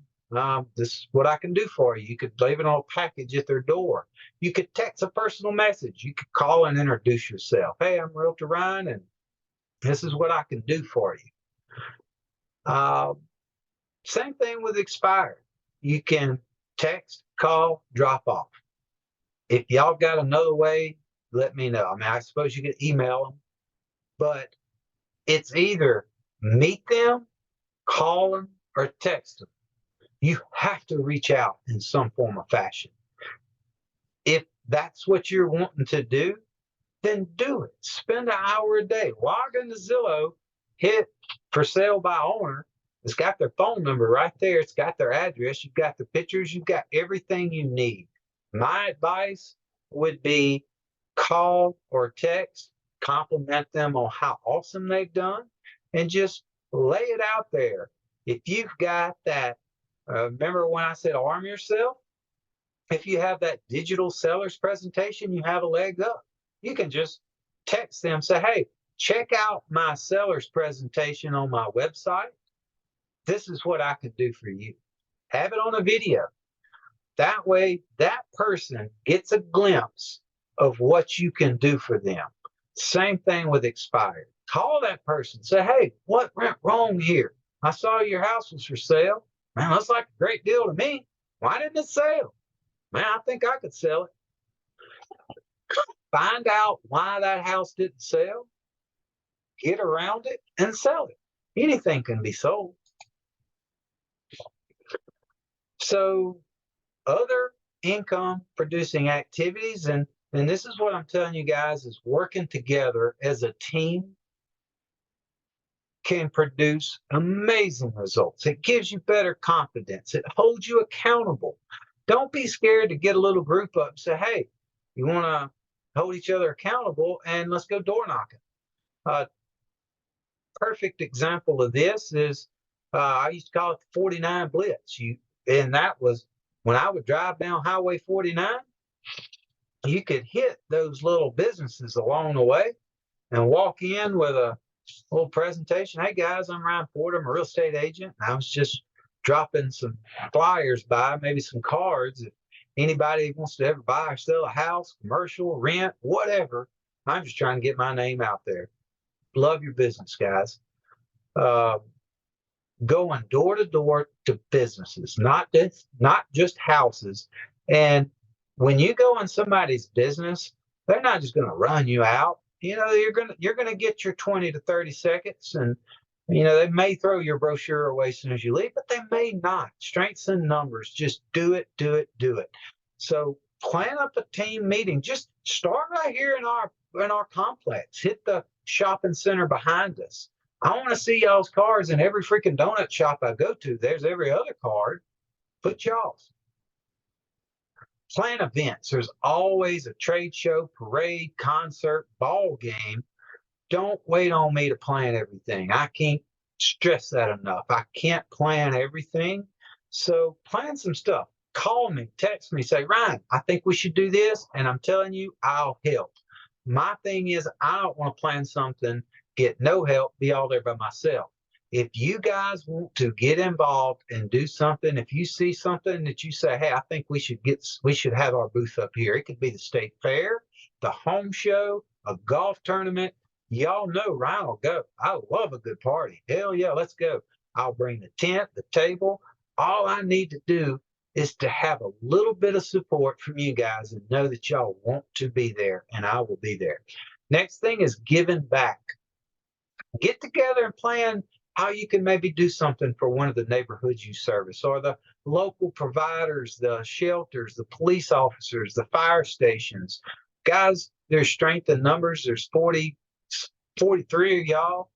This is what I can do for you. You could leave it on a package at their door. You could text a personal message. You could call and introduce yourself. Hey, I'm Realtor Ryan, and this is what I can do for you. Same thing with expired. You can text, call, drop off. If y'all got another way, let me know. I mean, I suppose you could email them, but it's either meet them, call them, or text them. You have to reach out in some form or fashion. If that's what you're wanting to do, then do it. Spend an hour a day. Log into Zillow, hit for sale by owner. It's got their phone number right there. It's got their address. You've got the pictures. You've got everything you need. My advice would be call or text, compliment them on how awesome they've done, and just lay it out there. If you've got that, remember when I said arm yourself? If you have that digital seller's presentation, you have a leg up. You can just text them, say, hey, check out my seller's presentation on my website. This is what I could do for you. Have it on a video. That way, that person gets a glimpse of what you can do for them. Same thing with expired. Call that person. Say, hey, what went wrong here? I saw your house was for sale. Man, looks like a great deal to me. Why didn't it sell? Man, I think I could sell it. Find out why that house didn't sell, get around it, and sell it. Anything can be sold. So other income producing activities, and this is what I'm telling you guys, is working together as a team can produce amazing results. It gives you better confidence. It holds you accountable. Don't be scared to get a little group up and say, hey, you want to hold each other accountable, and let's go door knocking. Perfect example of this is I used to call it the 49 Blitz. And that was when I would drive down Highway 49, you could hit those little businesses along the way and walk in with a little presentation. Hey guys, I'm Ryan Porter. I'm a real estate agent. I was just dropping some flyers by, maybe some cards. If anybody wants to ever buy or sell a house, commercial, rent, whatever, I'm just trying to get my name out there. Love your business, guys. Going door to door to businesses, not just houses. And when you go in somebody's business, they're not just going to run you out. You know, you're gonna get your 20 to 30 seconds, and they may throw your brochure away as soon as you leave, but they may not. Strengths in numbers. Just do it, do it, do it. So plan up a team meeting. Just start right here in our complex. Hit the shopping center behind us. I want to see y'all's cards in every freaking donut shop I go to. There's every other card. Put y'all's. Plan events. There's always a trade show, parade, concert, ball game. Don't wait on me to plan everything. I can't stress that enough. I can't plan everything. So plan some stuff. Call me, text me, say, Ryan, I think we should do this. And I'm telling you, I'll help. My thing is, I don't want to plan something, get no help, be all there by myself. If you guys want to get involved and do something, if you see something that you say, hey, I think we should have our booth up here. It could be the state fair, the home show, a golf tournament. Y'all know Ryan will go. I love a good party. Hell yeah, let's go. I'll bring the tent, the table. All I need to do is to have a little bit of support from you guys and know that y'all want to be there, and I will be there. Next thing is giving back. Get together and plan how you can maybe do something for one of the neighborhoods you service, or the local providers, the shelters, the police officers, the fire stations. Guys, there's strength in numbers. There's 43 of y'all.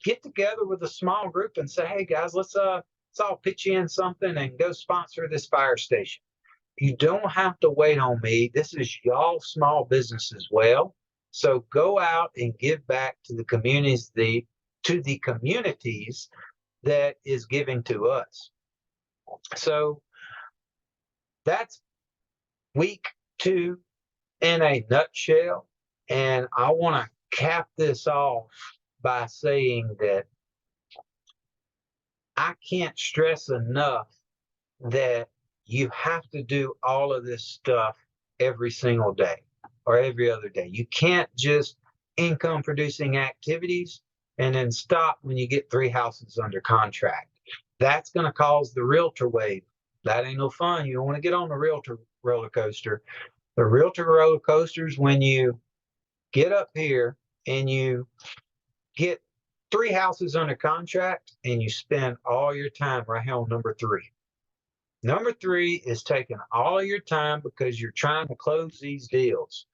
Get together with a small group and say, hey guys, let's all pitch in something and go sponsor this fire station. You don't have to wait on me. This is y'all small business as well. So go out and give back to the communities that is giving to us. So that's week 2 in a nutshell. And I want to cap this off by saying that I can't stress enough that you have to do all of this stuff every single day or every other day. You can't just income producing activities and then stop when you get 3 houses under contract. That's going to cause the realtor wave. That ain't no fun. You don't want to get on the realtor roller coaster. The realtor roller coaster is when you get up here and you get 3 houses under contract and you spend all your time right here on number 3. Number 3 is taking all your time because you're trying to close these deals.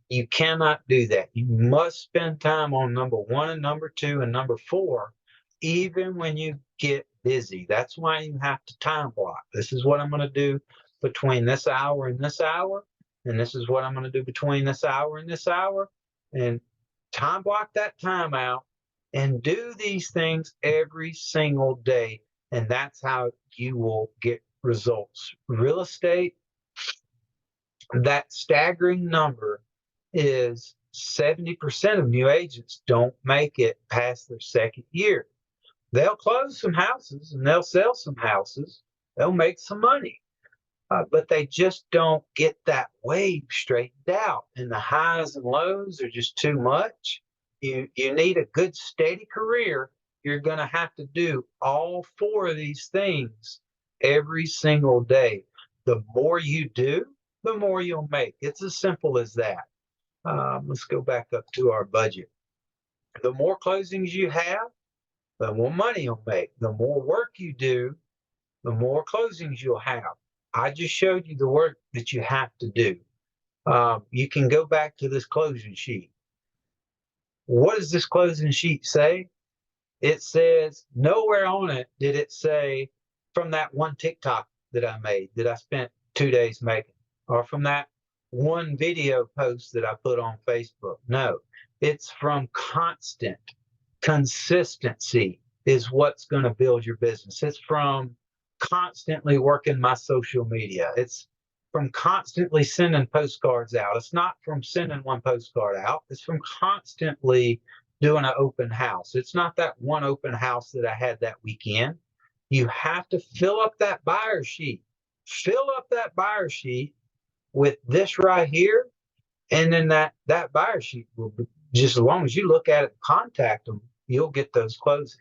You cannot do that. You must spend time on number 1 and number 2 and number 4, even when you get busy. That's why you have to time block. This is what I'm going to do between this hour and this hour, and this is what I'm going to do between this hour and this hour, and time block that time out and do these things every single day, and that's how you will get results. Real estate, that staggering number is 70% of new agents don't make it past their second year. They'll close some houses and they'll sell some houses. They'll make some money, but they just don't get that wave straightened out. And the highs and lows are just too much. You need a good, steady career. You're going to have to do all 4 of these things every single day. The more you do, the more you'll make. It's as simple as that. Let's go back up to our budget. The more closings you have, the more money you'll make. The more work you do, the more closings you'll have. I just showed you the work that you have to do. You can go back to this closing sheet. What does this closing sheet say? It says nowhere on it did it say from that one TikTok that I made that I spent 2 days making, or from that one video post that I put on Facebook. No, it's from constant consistency is what's going to build your business. It's from constantly working my social media. It's from constantly sending postcards out. It's not from sending one postcard out. It's from constantly doing an open house. It's not that one open house that I had that weekend. You have to fill up that buyer sheet. Fill up that buyer sheet with this right here, and then that buyer sheet will be, just as long as you look at it and contact them, you'll get those closings.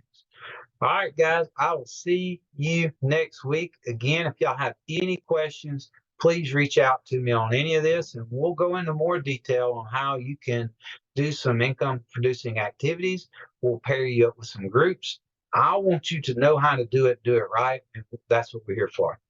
All right, guys, I will see you next week. Again, if y'all have any questions, please reach out to me on any of this, and we'll go into more detail on how you can do some income producing activities. We'll pair you up with some groups. I want you to know how to do it right, and that's what we're here for.